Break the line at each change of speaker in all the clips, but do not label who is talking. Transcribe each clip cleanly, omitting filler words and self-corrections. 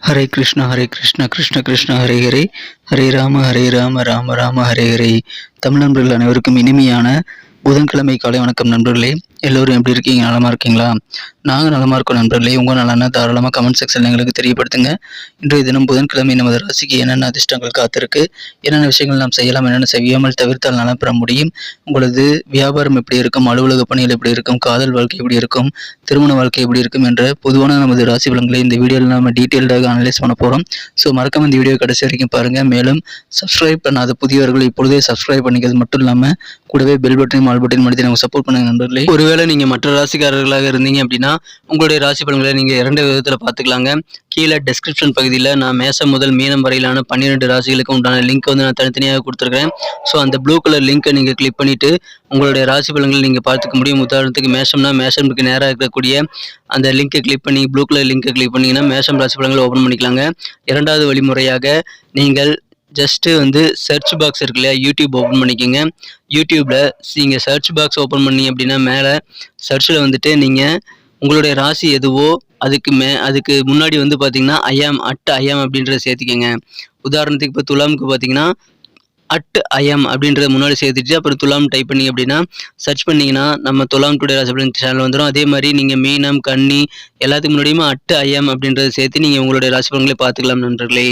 ஹரே கிருஷ்ணா கிருஷ்ண கிருஷ்ண ஹரே ஹரே, ஹரே ராம ராம ராம ஹரே ஹரே. தமிழ் நண்பர்கள் அனைவருக்கும் இனிமையான புதன்கிழமை காலை வணக்கம் நண்பர்களே. எல்லோரும் எப்படி இருக்கீங்க? நலமா இருக்கீங்களா? நாங்கள் நலமா இருக்கோம் நண்பர்களே. உங்கள் நலனா தாராளமாக கமெண்ட் செக்ஷனில் எங்களுக்கு தெரியப்படுத்துங்க. இன்றைய தினம் புதன்கிழமை நமது ராசிக்கு என்னென்ன அதிர்ஷ்டங்கள் காத்திருக்கு, என்னென்ன விஷயங்கள் நாம் செய்யலாம், என்னென்ன செய்யாமல் தவிர்த்தால் நலம் பெற முடியும், உங்களது வியாபாரம் எப்படி இருக்கும், அலுவலக பணிகள் எப்படி இருக்கும், காதல் வாழ்க்கை எப்படி இருக்கும், திருமண வாழ்க்கை எப்படி இருக்கும் என்ற பொதுவான நமது ராசி பலன்களை இந்த வீடியோவில் நம்ம டீட்டெயில்டாக அனலைஸ் பண்ண போகிறோம். ஸோ மறக்காம இந்த வீடியோ கடைசி வரைக்கும் பாருங்கள். மேலும் சப்ஸ்கிரைப் பண்ணாத புதியவர்கள் இப்பொழுதே சப்ஸ்கிரைப் பண்ணிக்கிறது மட்டும் இல்லாமல் கூடவே பெல் பட்டனையும் ஆல் பட்டனையும் அழுத்தி நமக்கு சப்போர்ட் பண்ணுங்க நண்பர்களே. ஒருவேளை நீங்கள் மற்ற ராசிக்காரர்களாக இருந்தீங்க அப்படின்னா உங்களுடைய ராசி பலன்களை நீங்கள் 2 விதத்தில் பார்த்துக்கலாங்க. கீழே டெஸ்கிரிப்ஷன் பகுதியில் நான் மேசம் முதல் மீனம் வரையிலான 12 ராசிகளுக்கு உண்டான லிங்க் வந்து நான் தனித்தனியாக கொடுத்துருக்கேன். ஸோ அந்த ப்ளூ கலர் லிங்க்கை நீங்கள் கிளிக் பண்ணிவிட்டு உங்களுடைய ராசி பலன்களை நீங்கள் பார்த்துக்க முடியும். உதாரணத்துக்கு மேஷம்னா மேஷமுக்கு நேராக இருக்கக்கூடிய அந்த லிங்கை கிளிக் பண்ணி ப்ளூ கலர் லிங்கை கிளிக் பண்ணிங்கன்னா மேஷம் ராசி பலன்களை ஓப்பன் பண்ணிக்கலாங்க. இரண்டாவது வழிமுறையாக நீங்கள் ஜஸ்ட்டு வந்து சர்ச் பாக்ஸ் இருக்கு இல்லையா, யூடியூப் ஓப்பன் பண்ணிக்கோங்க. யூடியூப்பில் நீங்கள் சர்ச் பாக்ஸ் ஓப்பன் பண்ணி அப்படின்னா மேலே சர்ச்சில் வந்துட்டு நீங்கள் உங்களுடைய ராசி எதுவோ அதுக்கு முன்னாடி வந்து பார்த்தீங்கன்னா ஐயாம் அப்படின்றத சேர்த்திக்கங்க. உதாரணத்துக்கு இப்போ துலாமுக்கு பார்த்தீங்கன்னா ஐஎம் அப்படின்றத முன்னாடி சேர்த்துட்டு அப்புறம் துலாம் டைப் பண்ணி அப்படின்னா சர்ச் பண்ணிங்கன்னா நம்ம துலாம் டுடே ராசி பலன் சேனல் வந்துடும். அதே மாதிரி நீங்கள் மீனம் கன்னி எல்லாத்துக்கு முன்னாடியுமே ஐஎம் அப்படின்றத சேர்த்து நீங்கள் உங்களுடைய ராசி பலன்களை பார்த்துக்கலாம் நண்பர்களே.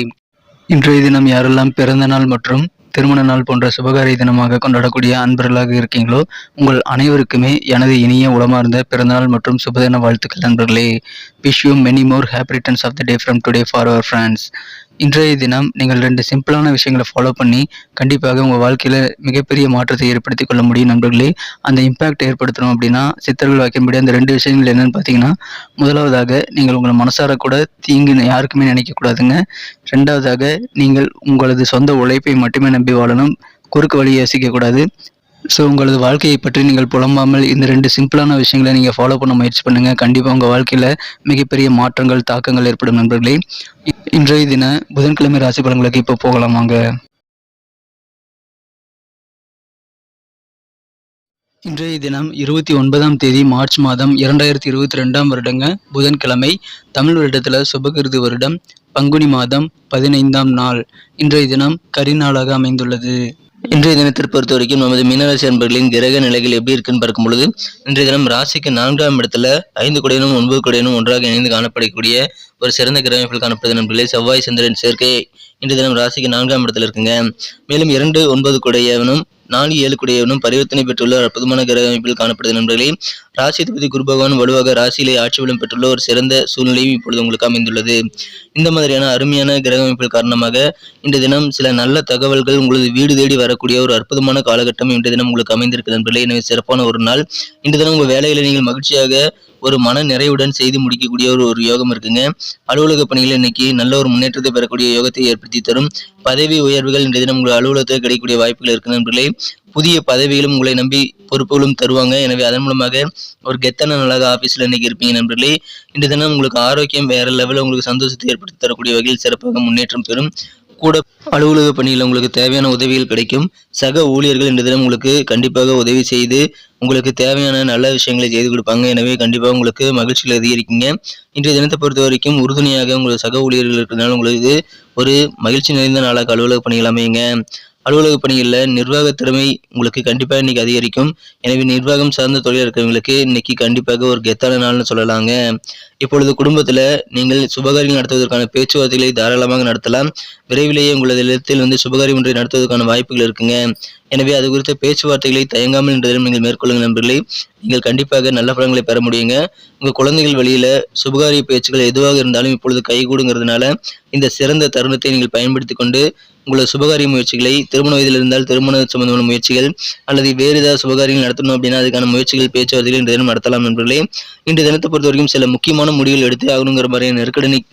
இன்றைய தினம் யாரெல்லாம் பிறந்த நாள் மற்றும் திருமண நாள் போன்ற சுபகாரிய தினமாக கொண்டாடக்கூடிய அன்பர்களாக இருக்கீங்களோ உங்கள் அனைவருக்குமே எனது இனிய உளமார்ந்த பிறந்தநாள் மற்றும் சுபதின வாழ்த்துக்கள் நண்பர்களே. Wish you many more happy returns of the day from today for our friends. இன்றைய தினம் நீங்கள் 2 சிம்பிளான விஷயங்களை ஃபாலோ பண்ணி கண்டிப்பாக உங்கள் வாழ்க்கையில் மிகப்பெரிய மாற்றத்தை ஏற்படுத்தி கொள்ள முடியும் நண்பர்களே. அந்த இம்பேக்ட் ஏற்படுத்தணும் அப்படின்னா சித்தர்கள் வாக்கின்படி அந்த 2 விஷயங்கள் என்னென்னு பார்த்தீங்கன்னா, முதலாவதாக நீங்கள் உங்கள் மனசார கூட தீங்கு யாருக்குமே நினைக்கக்கூடாதுங்க. ரெண்டாவதாக நீங்கள் உங்களது சொந்த உழைப்பை மட்டுமே நம்பி வாழணும், குறுக்கு வழியை யோசிக்கக்கூடாது. ஸோ உங்களது வாழ்க்கையை பற்றி நீங்கள் புலம்பாமல் இந்த 2 சிம்பிளான விஷயங்களை நீங்கள் ஃபாலோ பண்ண முயற்சி பண்ணுங்கள். கண்டிப்பாக உங்கள் வாழ்க்கையில் மிகப்பெரிய மாற்றங்கள் தாக்கங்கள் ஏற்படும் நண்பர்களே. இன்றைய தின புதன்கிழமை ராசி பலன்களுக்கு இப்போ போகலாம் வாங்க. இன்றைய தினம் 29ஆம் தேதி மார்ச் மாதம் 2022ஆம் வருடங்க புதன்கிழமை. தமிழ் வருடத்தில் சுபகிருது வருடம் பங்குனி மாதம் 15ஆம் நாள். இன்றைய தினம் கரிநாளாக அமைந்துள்ளது. இன்றைய தினத்தை பொறுத்த வரைக்கும் நமது மீனராசி அன்பர்களின் கிரக நிலைகள் எப்படி இருக்குன்னு பார்க்கும் பொழுது இன்றைய தினம் ராசிக்கு 4ஆம் இடத்துல 5 குடையனும் 9 குடையனும் ஒன்றாக இணைந்து காணப்படக்கூடிய ஒரு சிறந்த கிரக அமைப்பில் காணப்படுது நண்பர்களே. செவ்வாய் சந்திரன் சேர்க்கை இன்றைய தினம் ராசிக்கு 4ஆம் இடத்துல இருக்குங்க. மேலும் 2 9 குடையவனும் 4 7 குடையவனும் பரிவர்த்தனை பெற்றுள்ள அற்புதமான கிரக அமைப்பில் காணப்படுது நண்பர்களே. ராசி அதிபதி குரு பகவான் வலுவாக ராசியிலே ஆட்சி பலம் பெற்றுள்ள ஒரு சிறந்த சூழ்நிலையும் இப்பொழுது உங்களுக்கு அமைந்துள்ளது. இந்த மாதிரியான அருமையான கிரக அமைப்பில் காரணமாக இன்றைய தினம் சில நல்ல தகவல்கள் உங்களது வீடு தேடி வரக்கூடிய ஒரு அற்புதமான காலகட்டம் இன்றைய தினம் உங்களுக்கு அமைந்திருக்கு நண்பர்களே. எனவே சிறப்பான ஒரு நாள். இன்றைய தினம் உங்கள் வேலைகளை நீங்கள் மகிழ்ச்சியாக ஒரு மன நிறைவுடன் செய்து முடிக்கக்கூடிய ஒரு யோகம் இருக்குங்க. அலுவலக பணிகள் இன்னைக்கு நல்ல ஒரு முன்னேற்றத்தை பெறக்கூடிய யோகத்தை ஏற்படுத்தி தரும். பதவி உயர்வுகள் இன்றைய தினம் உங்கள் அலுவலகத்தில் கிடைக்கக்கூடிய வாய்ப்புகள் இருக்கு நண்பர்களே. புதிய பதவிகளும் உங்களை நம்பி பொறுப்புகளும் தருவாங்க. எனவே அதன் மூலமாக ஒரு கெத்தான நாளாக ஆபீஸ்ல இன்னைக்கு இருப்பீங்க நண்பர்களே. இன்றைய தினம் உங்களுக்கு ஆரோக்கியம் வேற லெவலில் உங்களுக்கு சந்தோஷத்தை ஏற்படுத்தி தரக்கூடிய வகையில் சிறப்பாக முன்னேற்றம் பெறும். கூட அலுவலக பணியில் உங்களுக்கு தேவையான உதவிகள் கிடைக்கும். சக ஊழியர்கள் இன்றைய தினம் உங்களுக்கு கண்டிப்பாக உதவி செய்து உங்களுக்கு தேவையான நல்ல விஷயங்களை செய்து கொடுப்பாங்க. எனவே கண்டிப்பாக உங்களுக்கு மகிழ்ச்சிகள் அதிகரிக்குங்க. இன்றைய தினத்தை பொறுத்த வரைக்கும் உறுதுணையாக உங்களுக்கு சக ஊழியர்கள் இருக்கிறதுனால உங்களுக்கு ஒரு மகிழ்ச்சி நிறைந்த நாளாக அலுவலக பணிகள் அமையுங்க. அலுவலக பணிகளில் நிர்வாக திறமை உங்களுக்கு கண்டிப்பாக இன்னைக்கு அதிகரிக்கும். எனவே நிர்வாகம் சார்ந்த தொழில் இருக்கிறவங்களுக்கு இன்னைக்கு கண்டிப்பாக ஒரு கெத்தான நாள்னு சொல்லலாங்க. இப்பொழுது குடும்பத்தில் நீங்கள் சுபகாரியம் நடத்துவதற்கான பேச்சுவார்த்தைகளை தாராளமாக நடத்தலாம். விரைவிலேயே உங்களது இல்லத்தில் வந்து சுபகாரியம் ஒன்றை நடத்துவதற்கான வாய்ப்புகள் இருக்குங்க. எனவே அது குறித்த பேச்சுவார்த்தைகளை தயங்காமல் இன்றைய தினம் நீங்கள் மேற்கொள்ளுங்க நண்பர்களே. நீங்கள் கண்டிப்பாக நல்ல பலன்களை பெற முடியுங்க. உங்கள் குழந்தைகள் வழியில சுபகாரிய பேச்சுக்கள் எதுவாக இருந்தாலும் இப்பொழுது கைகூடுங்கிறதுனால இந்த சிறந்த தருணத்தை நீங்கள் பயன்படுத்தி கொண்டு உங்களது சுபகாரிய முயற்சிகளை, திருமண வயதில் இருந்தால் திருமண சம்பந்தமான முயற்சிகள் அல்லது வேறு ஏதாவது சுபகாரியங்கள் நடத்தணும் அப்படின்னா அதுக்கான முயற்சிகள் பேச்சுவார்த்தைகள் இன்றைய தினம் நடத்தலாம் நண்பர்களே. இன்றைய தினத்தை பொறுத்த வரைக்கும் சில முக்கியமான முடிவுகள் எடுத்து ஆகணுங்கிற மாதிரியான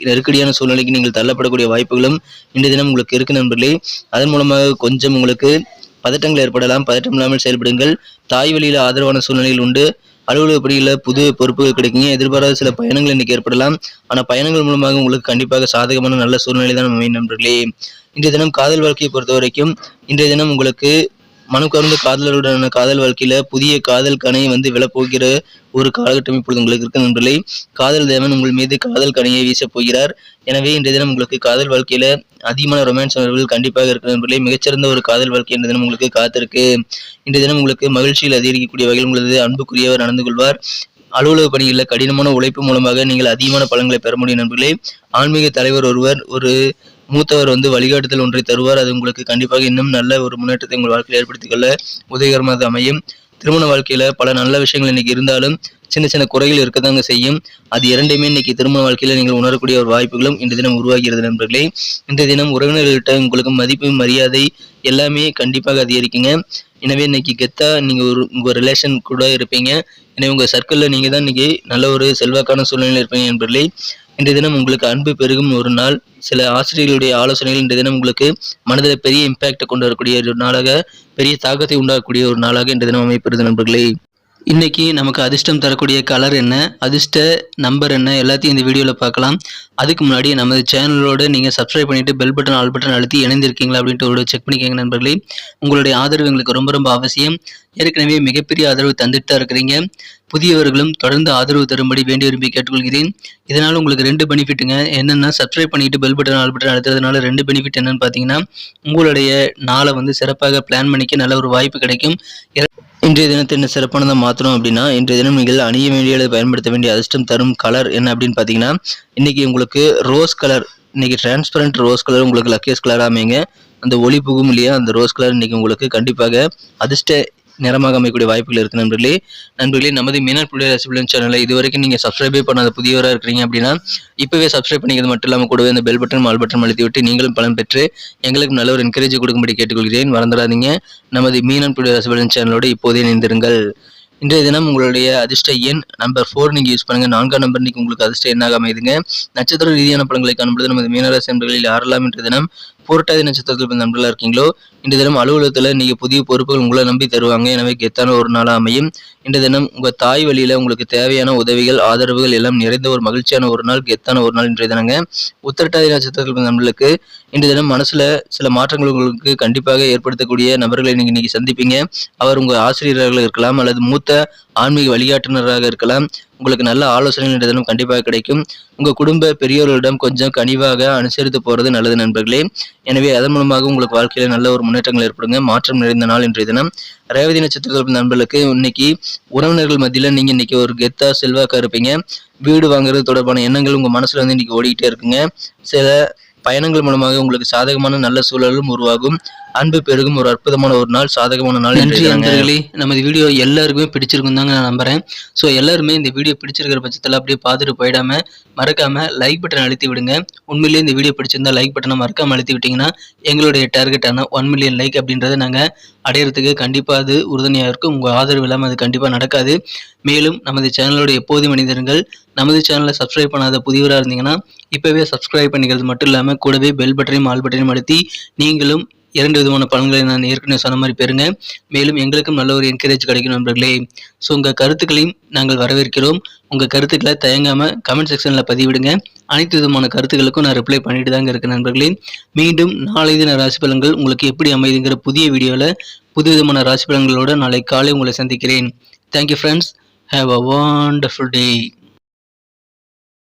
நெருக்கடியான சூழ்நிலைக்கு நீங்கள் தள்ளப்படக்கூடிய வாய்ப்புகளும் இன்றைய தினம் உங்களுக்கு இருக்கு நண்பர்களே. அதன் மூலமாக கொஞ்சம் உங்களுக்கு பதட்டங்கள் ஏற்படலாம். பதட்டம் இல்லாமல் செயல்படுங்கள். தாய் வழியில் ஆதரவான சூழ்நிலைகள் உண்டு. அலுவலக பணிகளில் புது பொறுப்புகள் கிடைக்குங்க. எதிர்பாராத சில பயணங்கள் இன்னைக்கு ஏற்படலாம். ஆனால் பயணங்கள் மூலமாக உங்களுக்கு கண்டிப்பாக சாதகமான நல்ல சூழ்நிலை தான் அமையும் நண்பர்களே. இன்றைய தினம் காதல் வாழ்க்கையை பொறுத்த வரைக்கும் இன்றைய தினம் உங்களுக்கு மனம் கவர்ந்த காதலருடனான காதல் வாழ்க்கையில புதிய காதல் கனை விழப்போகிற ஒரு காலகட்டம் இப்பொழுது உங்களுக்கு இருக்கு நண்பர்களே. காதல் தேவன் உங்கள் மீது காதல் கனியை வீசப் போகிறார். எனவே இன்றைய தினம் உங்களுக்கு காதல் வாழ்க்கையில அதிகமான ரொமான்ஸ் உணர்வுகள் கண்டிப்பாக இருக்கு நண்பர்களே. மிகச்சிறந்த ஒரு காதல் வாழ்க்கை இன்றைய தினம் உங்களுக்கு காத்திருக்கு. இன்றைய தினம் உங்களுக்கு மகிழ்ச்சியில் அதிகரிக்கக்கூடிய வகையில் உங்களது அன்புக்குரியவர் நடந்து கொள்வார். அலுவலக பணிகளில் கடினமான உழைப்பு மூலமாக நீங்கள் அதிகமான பலன்களை பெற முடியும் நண்பர்களே. ஆன்மீக தலைவர் ஒருவர் ஒரு மூத்தவர் வழிகாட்டுதல் ஒன்றை தருவார். அது உங்களுக்கு கண்டிப்பாக இன்னும் நல்ல ஒரு முன்னேற்றத்தை உங்கள் வாழ்க்கையில் ஏற்படுத்திக் கொள்ள உதவிகரமாக அமையும். திருமண வாழ்க்கையில பல நல்ல விஷயங்கள் இன்னைக்கு இருந்தாலும் சின்ன சின்ன குறைகள் இருக்கதாங்க செய்யும். அது இரண்டையுமே இன்னைக்கு திருமண வாழ்க்கையில நீங்கள் உணரக்கூடிய ஒரு வாய்ப்புகளும் இந்த தினம் உருவாகிறது நண்பர்களே. இந்த தினம் உறவினர்கள்ட்ட உங்களுக்கு மதிப்பு மரியாதை எல்லாமே கண்டிப்பாக அதிகரிக்குங்க. எனவே இன்னைக்கு கெத்தா நீங்க உங்க ரிலேஷன் கூட இருப்பீங்க. எனவே உங்க சர்க்கிள்ல நீங்க தான் இன்னைக்கு நல்ல ஒரு செல்வாக்கான சூழ்நிலையில் இருப்பீங்க நண்பர்களே. இன்றைய தினம் உங்களுக்கு அன்பு பெருகும் ஒரு நாள். சில ஆசிரியர்களுடைய ஆலோசனைகள் இன்றைய தினம் உங்களுக்கு மனதில் பெரிய இம்பாக்டை கொண்டு வரக்கூடிய ஒரு நாளாக, பெரிய தாக்கத்தை உண்டாகக்கூடிய ஒரு நாளாக இன்றைய தினம் அமைப்பெறுது நண்பர்களே. இன்னைக்கு நமக்கு அதிர்ஷ்டம் தரக்கூடிய கலர் என்ன, அதிர்ஷ்ட நம்பர் என்ன, எல்லாத்தையும் இந்த வீடியோவில் பார்க்கலாம். அதுக்கு முன்னாடி நமது சேனலோடு நீங்கள் சப்ஸ்கிரைப் பண்ணிவிட்டு பெல் பட்டன் ஆல் பட்டன் அழுத்தி இணைந்திருக்கீங்களா அப்படின்ட்டு ஒரு செக் பண்ணிக்கோங்க நண்பர்களே. உங்களுடைய ஆதரவு எங்களுக்கு ரொம்ப ரொம்ப அவசியம். ஏற்கனவே மிகப்பெரிய ஆதரவு தந்துட்டு தான் இருக்கிறீங்க. புதியவர்களும் தொடர்ந்து ஆதரவு தரும்படி வேண்டி விரும்பி கேட்டுக்கொள்கிறேன். இதனால் உங்களுக்கு 2 பெனிஃபிட்டுங்க. என்னென்னா, சப்ஸ்கிரைப் பண்ணிட்டு பெல் பட்டன் ஆல் பட்டன் அழுத்துறதுனால 2 பெனிஃபிட் என்னன்னு பார்த்தீங்கன்னா, உங்களுடைய நாளை சிறப்பாக பிளான் பண்ணிக்க நல்ல ஒரு வாய்ப்பு கிடைக்கும். இன்றைய தினத்தை என்ன சிறப்பானதாக மாற்றணும் அப்படின்னா, இன்றைய தினம் நீங்கள் அணிய வேண்டிய பயன்படுத்த வேண்டிய அதிர்ஷ்டம் தரும் கலர் என்ன அப்படின்னு பார்த்தீங்கன்னா, இன்னைக்கு உங்களுக்கு ரோஸ் கலர், இன்னைக்கு டிரான்ஸ்பரண்ட் ரோஸ் கலர் உங்களுக்கு லக்கியஸ்ட் கலராக அமைங்க. அந்த ஒளி புகும் இல்லையா, அந்த ரோஸ் கலர் இன்னைக்கு உங்களுக்கு கண்டிப்பாக அதிர்ஷ்ட நிறமாக அமையக்கூடிய வாய்ப்புகள் இருக்கு நண்பர்களே. நமது மீனாட் புள்ளி ராசிபலன் சேனலை இதுவரைக்கும் நீங்க சப்ஸ்கிரைபே பண்ணாத புதியவராக இருக்கிறீங்க அப்படின்னா இப்பவே சப்ஸ்கிரைப் பண்ணிக்கிறது மட்டும் இல்லாமல் கூடவே இந்த பெல் பட்டன் ஆல் பட்டன் அழுத்தி விட்டு நீங்களும் பலன் பெற்று எங்களுக்கு நல்ல ஒரு என்கரேஜ் கொடுக்கும்படி கேட்டுக்கொள்கிறேன். மறந்துடாதீங்க, நமது மீனாட் புள்ளி ராசிபலன் சேனலோடு இப்போதே இணைந்திருங்கள். இன்றைய தினம் உங்களுடைய அதிர்ஷ்ட எண் நம்பர் 4 நீங்க யூஸ் பண்ணுங்க. 4ஆம் நம்பர் இன்னைக்கு உங்களுக்கு அதிர்ஷ்ட எண்ணாக அமைதுங்க. நட்சத்திர ரீதியான பலன்களை காணும்பொழுது நமது மீனராசி நண்பர்களில் யாரெல்லாம் இன்றைய தினம் புரட்டாதி நட்சத்திரத்தில் நண்பர்களாக இருக்கீங்களோ, இன்றைய தினம் அலுவலகத்தில் நீங்க புதிய பொறுப்புகள் உங்களை நம்பி தருவாங்க. எனவே கெத்தான ஒரு நாளாக அமையும். இன்றைய தினம் உங்க தாய் வழியில உங்களுக்கு தேவையான உதவிகள் ஆதரவுகள் எல்லாம் நிறைந்த ஒரு மகிழ்ச்சியான ஒரு நாள், கெத்தான ஒரு நாள் இன்றைய தினங்க. உத்திரட்டாதி நட்சத்திரத்தில் நண்பர்களுக்கு இன்றைய தினம் மனசுல சில மாற்றங்கள் உங்களுக்கு கண்டிப்பாக ஏற்படுத்தக்கூடிய நபர்களை நீங்க இன்னைக்கு சந்திப்பீங்க. அவர் உங்க ஆசிரியர்களாக இருக்கலாம் அல்லது மூத்த ஆன்மீக வழிகாட்டுநராக இருக்கலாம். உங்களுக்கு நல்ல ஆலோசனைகள் இன்றைய தினம் கண்டிப்பாக கிடைக்கும். உங்க குடும்ப பெரியோர்களிடம் கொஞ்சம் கனிவாக அனுசரித்து போறது நல்லது நண்பர்களே. எனவே அதன் மூலமாக உங்களுக்கு வாழ்க்கையில நல்ல ஒரு முன்னேற்றங்கள் ஏற்படுங்க. மாற்றம் நிறைந்த நாள் இன்றைய தினம். ரேவதி நட்சத்திரத்தில் நண்பர்களுக்கு இன்னைக்கு உறவினர்கள் மத்தியில நீங்க இன்னைக்கு ஒரு கெத்தா செல்வாக்கா இருப்பீங்க. வீடு வாங்குறது தொடர்பான எண்ணங்கள் உங்க மனசுல இன்னைக்கு ஓடிக்கிட்டே இருக்குங்க. சில பயணங்கள் மூலமாக உங்களுக்கு சாதகமான நல்ல சூழலும் உருவாகும். அன்பு பெருகும் ஒரு அற்புதமான ஒரு நாள், சாதகமான நாள். நன்றி நண்பர்களே. நமது வீடியோ எல்லாருக்குமே பிடிச்சிருக்கும் தாங்க நான் நம்புறேன். ஸோ எல்லாருமே இந்த வீடியோ பிடிச்சிருக்கிற பட்சத்தில் அப்படியே பார்த்துட்டு போயிடாம மறக்காம லைக் பட்டன் அழுத்தி விடுங்க. உண்மையிலேயே இந்த வீடியோ பிடிச்சிருந்தா லைக் பட்டனை மறக்காம அழுத்தி விட்டீங்கன்னா எங்களுடைய டார்கெட்டான 1 மில்லியன் லைக் அப்படின்றத நாங்கள் அடையிறதுக்கு கண்டிப்பாக அது உறுதுணையாக இருக்கும். உங்கள் ஆதரவு இல்லாமல் அது கண்டிப்பாக நடக்காது. மேலும் நமது சேனலோட எப்போதும் மனிதர்கள் நமது சேனலை சப்ஸ்கிரைப் பண்ணாத புதியவராக இருந்தீங்கன்னா இப்போவே சப்ஸ்கிரைப் பண்ணிக்கிறது மட்டும் இல்லாமல் கூடவே பெல் பட்டனையும் ஆல் பட்டனையும் அழுத்தி நீங்களும் 2 விதமான பலன்களை நான் ஏற்கனவே சொன்ன மாதிரி பெறுங்க. மேலும் எங்களுக்கும் நல்ல ஒரு என்கரேஜ் கிடைக்கும் நண்பர்களே. ஸோ உங்கள் கருத்துக்களையும் நாங்கள் வரவேற்கிறோம். உங்கள் கருத்துக்களை தயங்காமல் கமெண்ட் செக்ஷனில் பதிவிடுங்க. அனைத்து விதமான கருத்துக்களுக்கும் நான் ரிப்ளை பண்ணிட்டு தாங்க இருக்கேன் நண்பர்களே. மீண்டும் நாளை தின ராசி பலன்கள் உங்களுக்கு எப்படி அமைதுங்கிற புதிய வீடியோவில் புது விதமான ராசி பலன்களோடு நாளை காலை உங்களை சந்திக்கிறேன். Thank you friends. Have a wonderful day.